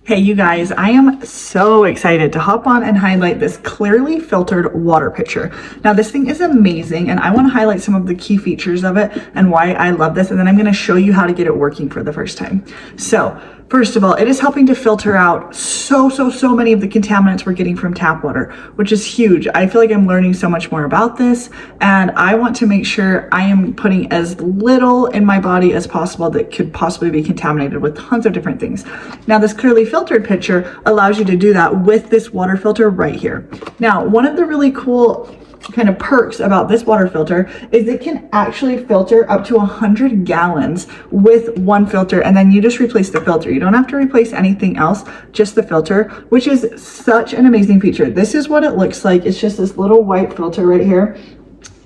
Hey you guys, I am so excited to hop on and highlight this clearly filtered water pitcher. Now this thing is amazing and I want to highlight some of the key features of it and why I love this, and then I'm going to show you how to get it working for the first time. So first of all, it is helping to filter out so many of the contaminants we're getting from tap water, which is huge. I feel like I'm learning so much more about this, and I want to make sure I am putting as little in my body as possible that could possibly be contaminated with tons of different things. Now this clearly filtered pitcher allows you to do that with this water filter right here. Now, one of the really cool kind of perks about this water filter is it can actually filter up to 100 gallons with one filter, and then you just replace the filter. You don't have to replace anything else, just the filter, which is such an amazing feature. This is what it looks like. It's just this little white filter right here,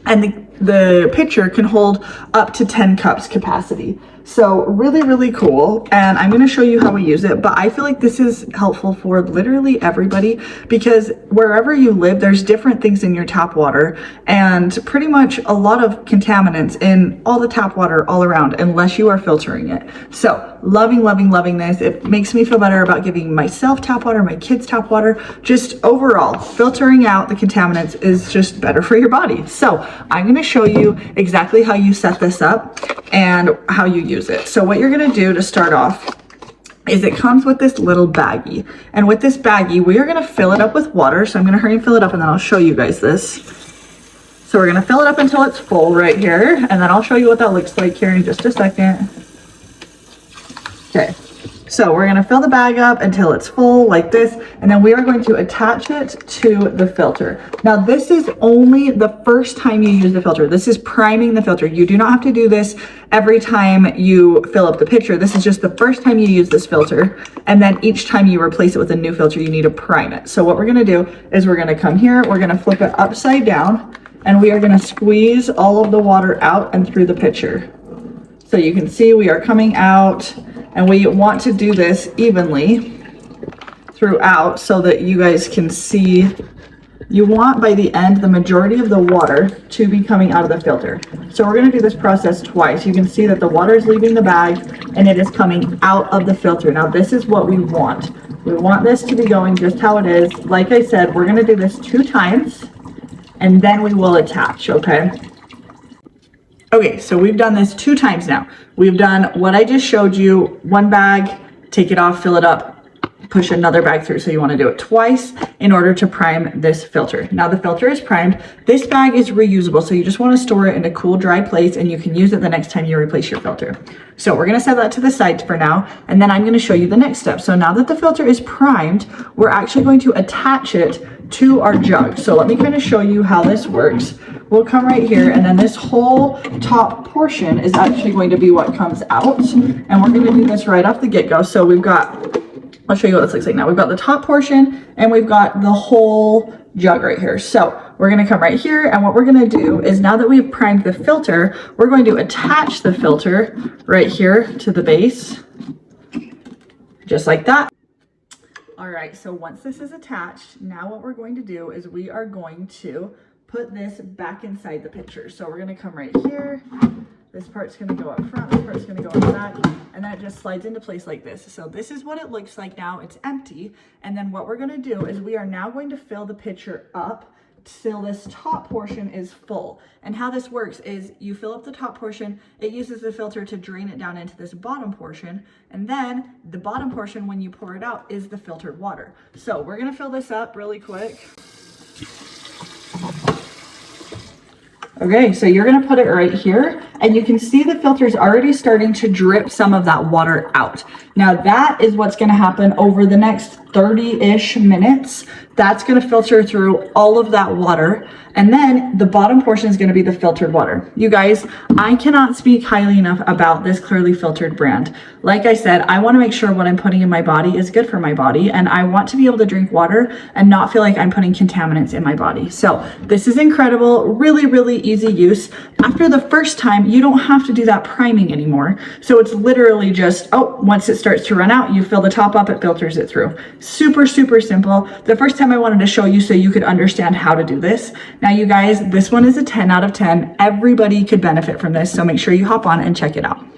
and the pitcher can hold up to 10 cups capacity. So really cool, and I'm going to show you how we use it, but I feel like this is helpful for literally everybody, because wherever you live there's different things in your tap water, and pretty much a lot of contaminants in all the tap water all around unless you are filtering it. So loving this. It makes me feel better about giving myself tap water, my kids tap water. Just overall, filtering out the contaminants is just better for your body. So I'm going to show you exactly how you set this up and how you use it. So what you're going to do to start off is it comes with this little baggie, and with this baggie we are going to fill it up with water. So I'm going to hurry and fill it up, and then I'll show you guys this. So we're going to fill it up until it's full right here, and then I'll show you what that looks like here in just a second. Okay, so we're going to fill the bag up until it's full like this, and then we are going to attach it to the filter. Now this is only the first time you use the filter. This is priming the filter. You do not have to do this every time you fill up the pitcher. This is just the first time you use this filter, and then each time you replace it with a new filter you need to prime it. So what we're going to do is we're going to come here, we're going to flip it upside down, and we are going to squeeze all of the water out and through the pitcher. So you can see we are coming out, and we want to do this evenly throughout so that you guys can see. You want by the end the majority of the water to be coming out of the filter. So we're going to do this process twice. You can see that the water is leaving the bag and it is coming out of the filter. Now this is what we want. We want this to be going just how it is. Like I said, we're going to do this 2 times and then we will attach, okay? Okay, so we've done this 2 times now. We've done what I just showed you, one bag, take it off, fill it up, push another bag through. So you want to do it twice in order to prime this filter. Now the filter is primed. This bag is reusable, so you just want to store it in a cool, dry place, and you can use it the next time you replace your filter. So we're going to set that to the side for now, and then I'm going to show you the next step. So now that the filter is primed, we're actually going to attach it to our jug. So let me kind of show you how this works. We'll come right here, and then this whole top portion is actually going to be what comes out, and we're going to do this right off the get-go. So we've got, I'll show you what this looks like now. We've got the top portion and we've got the whole jug right here. So we're going to come right here, and what we're going to do is, now that we've primed the filter, we're going to attach the filter right here to the base, just like that. All right, so once this is attached, now what we're going to do is we are going to put this back inside the pitcher. So we're going to come right here. This part's going to go up front, this part's going to go up back, and then it just slides into place like this. So this is what it looks like now. It's empty. And then what we're going to do is we are now going to fill the pitcher up till this top portion is full. And how this works is you fill up the top portion, it uses the filter to drain it down into this bottom portion, and then the bottom portion, when you pour it out, is the filtered water. So we're going to fill this up really quick. Okay, so you're going to put it right here, and you can see the filter's already starting to drip some of that water out. Now that is what's going to happen over the next 30-ish minutes. That's going to filter through all of that water, and then the bottom portion is going to be the filtered water. You guys, I cannot speak highly enough about this Clearly Filtered brand. Like I said, I want to make sure what I'm putting in my body is good for my body, and I want to be able to drink water and not feel like I'm putting contaminants in my body. So this is incredible, really easy use. After the first time, you don't have to do that priming anymore. So it's literally just, once it starts to run out, you fill the top up, it filters it through. Super simple. The first time I wanted to show you so you could understand how to do this. Now you guys, this one is a 10 out of 10. Everybody could benefit from this, so make sure you hop on and check it out.